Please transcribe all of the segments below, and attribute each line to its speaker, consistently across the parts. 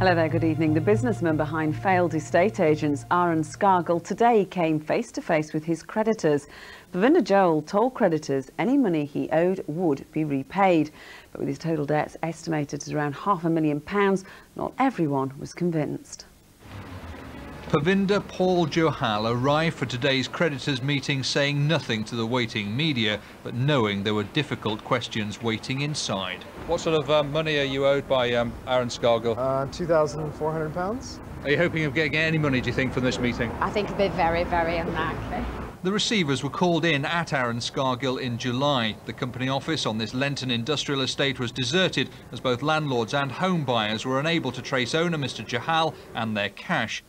Speaker 1: Hello there, good evening. The businessman behind failed estate agents Aaron Scargill today came face to face with his creditors. Pravinder Joel told creditors any money he owed would be repaid. But with his total debts estimated at around £500,000, not everyone was convinced.
Speaker 2: Pravinder Paul Johal arrived for today's creditors' meeting saying nothing to the waiting media, but knowing there were difficult questions waiting inside. What sort of money are you owed by Aaron Scargill?
Speaker 3: £2,400.
Speaker 2: Are you hoping of getting any money, do you think, from this meeting?
Speaker 4: I think it'll be very, very unlikely.
Speaker 2: The receivers were called in at Aaron Scargill in July. The company office on this Lenton industrial estate was deserted as both landlords and home buyers were unable to trace owner Mr Johal and their cash.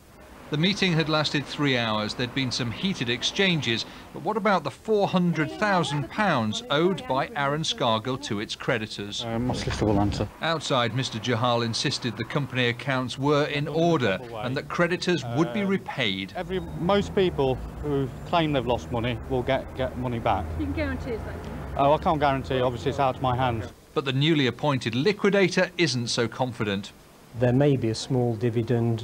Speaker 2: The meeting had lasted 3 hours. There'd been some heated exchanges, but what about the £400,000 owed by Aaron Scargill to its creditors?
Speaker 5: My solicitor will answer.
Speaker 2: Outside, Mr Johal insisted the company accounts were in order and that creditors would be repaid.
Speaker 5: Most people who claim they've lost money will get money back.
Speaker 4: You can guarantee it's like that?
Speaker 5: Oh, I can't guarantee, obviously it's out of my hands.
Speaker 2: But the newly appointed liquidator isn't so confident.
Speaker 6: There may be a small dividend.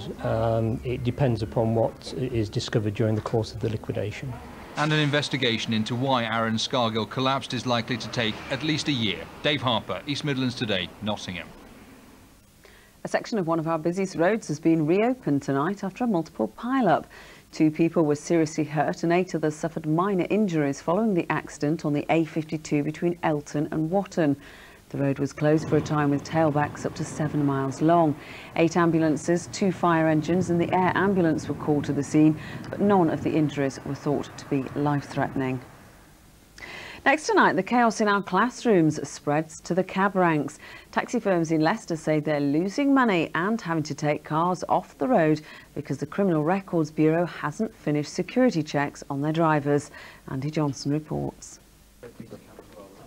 Speaker 6: It depends upon what is discovered during the course of the liquidation.
Speaker 2: And an investigation into why Aaron Scargill collapsed is likely to take at least a year. Dave Harper, East Midlands Today, Nottingham.
Speaker 1: A section of one of our busiest roads has been reopened tonight after a multiple pile-up. 2 people were seriously hurt and 8 others suffered minor injuries following the accident on the A52 between Elton and Watton. The road was closed for a time with tailbacks up to 7 miles long. 8 ambulances, 2 fire engines and the air ambulance were called to the scene, but none of the injuries were thought to be life-threatening. Next tonight, the chaos in our classrooms spreads to the cab ranks. Taxi firms in Leicester say they're losing money and having to take cars off the road because the Criminal Records Bureau hasn't finished security checks on their drivers. Andy Johnson reports.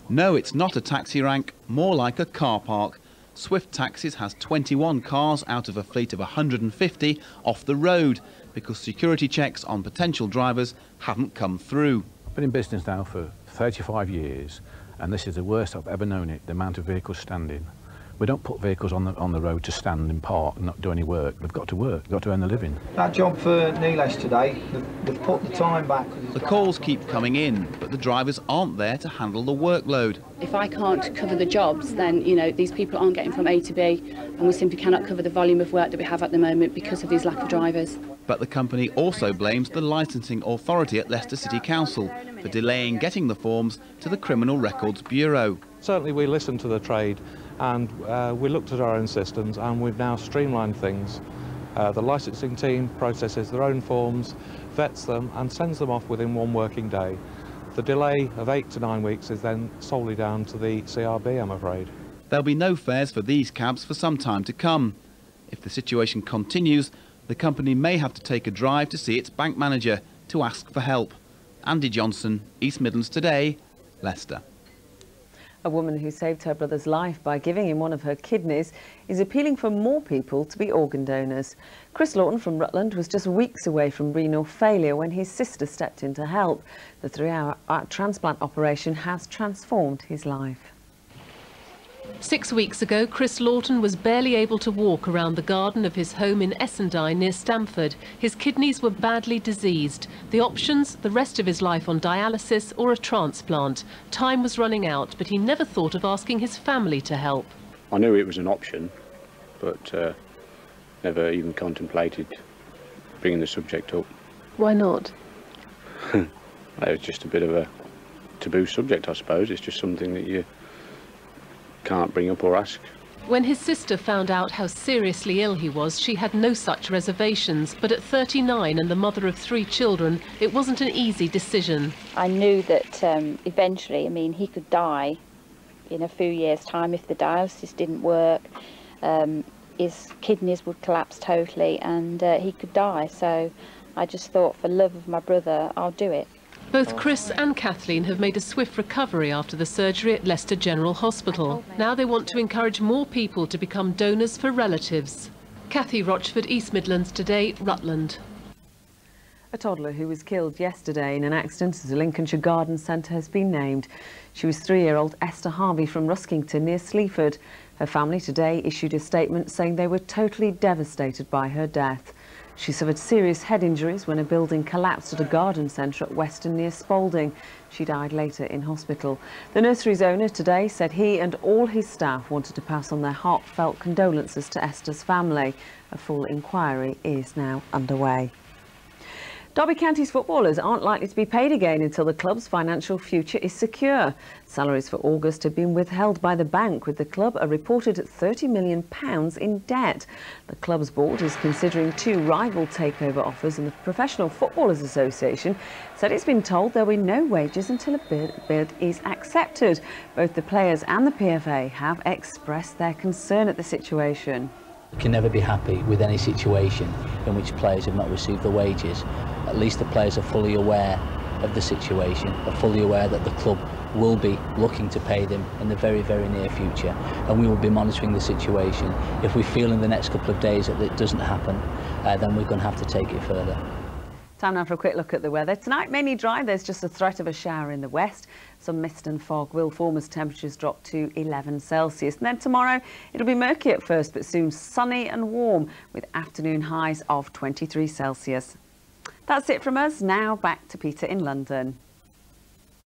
Speaker 7: No, it's not a taxi rank, more like a car park. Swift Taxis has 21 cars out of a fleet of 150 off the road because security checks on potential drivers haven't come through.
Speaker 8: I've been in business now for 35 years and this is the worst I've ever known it, the amount of vehicles standing. We don't put vehicles on the road to stand and park and not do any work. They've got to work, they've got to earn a living.
Speaker 9: That job for Nilesh today, they've put the time back.
Speaker 7: The calls keep coming in, but the drivers aren't there to handle the workload.
Speaker 10: If I can't cover the jobs, then, you know, these people aren't getting from A to B, and we simply cannot cover the volume of work that we have at the moment because of these lack of drivers.
Speaker 7: But the company also blames the licensing authority at Leicester City Council for delaying getting the forms to the Criminal Records Bureau.
Speaker 11: Certainly we listened to the trade and we looked at our own systems and we've now streamlined things. The licensing team processes their own forms, vets them and sends them off within 1 working day. The delay of 8 to 9 weeks is then solely down to the CRB, I'm afraid.
Speaker 7: There'll be no fares for these cabs for some time to come. If the situation continues, the company may have to take a drive to see its bank manager to ask for help. Andy Johnson, East Midlands Today, Leicester.
Speaker 1: A woman who saved her brother's life by giving him one of her kidneys is appealing for more people to be organ donors. Chris Lawton from Rutland was just weeks away from renal failure when his sister stepped in to help. The 3-hour transplant operation has transformed his life.
Speaker 12: 6 weeks ago, Chris Lawton was barely able to walk around the garden of his home in Essendine near Stamford. His kidneys were badly diseased. The options, the rest of his life on dialysis or a transplant. Time was running out, but he never thought of asking his family to help.
Speaker 13: I knew it was an option, but never even contemplated bringing the subject up.
Speaker 12: Why not?
Speaker 13: It was just a bit of a taboo subject, I suppose. It's just something that you can't bring up or ask.
Speaker 12: When his sister found out how seriously ill he was, she had no such reservations. But at 39 and the mother of 3 children, it wasn't an easy decision.
Speaker 14: I knew that eventually, I mean, he could die in a few years' time if the dialysis didn't work. His kidneys would collapse totally and he could die. So I just thought, for love of my brother, I'll do it.
Speaker 12: Both Chris and Kathleen have made a swift recovery after the surgery at Leicester General Hospital. Now they want to encourage more people to become donors for relatives. Kathy Rochford, East Midlands Today, Rutland.
Speaker 1: A toddler who was killed yesterday in an accident at a Lincolnshire garden centre has been named. She was 3-year-old Esther Harvey from Ruskington near Sleaford. Her family today issued a statement saying they were totally devastated by her death. She suffered serious head injuries when a building collapsed at a garden centre at Weston near Spalding. She died later in hospital. The nursery's owner today said he and all his staff wanted to pass on their heartfelt condolences to Esther's family. A full inquiry is now underway. Derby County's footballers aren't likely to be paid again until the club's financial future is secure. Salaries for August have been withheld by the bank, with the club a reported £30 million in debt. The club's board is considering 2 rival takeover offers, and the Professional Footballers Association said it's been told there will be no wages until a bid is accepted. Both the players and the PFA have expressed their concern at the situation.
Speaker 15: We can never be happy with any situation in which players have not received the wages. At least the players are fully aware of the situation, are fully aware that the club will be looking to pay them in the very, very near future, and we will be monitoring the situation. If we feel in the next couple of days that it doesn't happen, then we're going to have to take it further.
Speaker 1: Time now for a quick look at the weather. Tonight, mainly dry. There's just a threat of a shower in the west. Some mist and fog will form as temperatures drop to 11 Celsius. And then tomorrow, it'll be murky at first, but soon sunny and warm, with afternoon highs of 23 Celsius. That's it from us. Now back to Peter in London.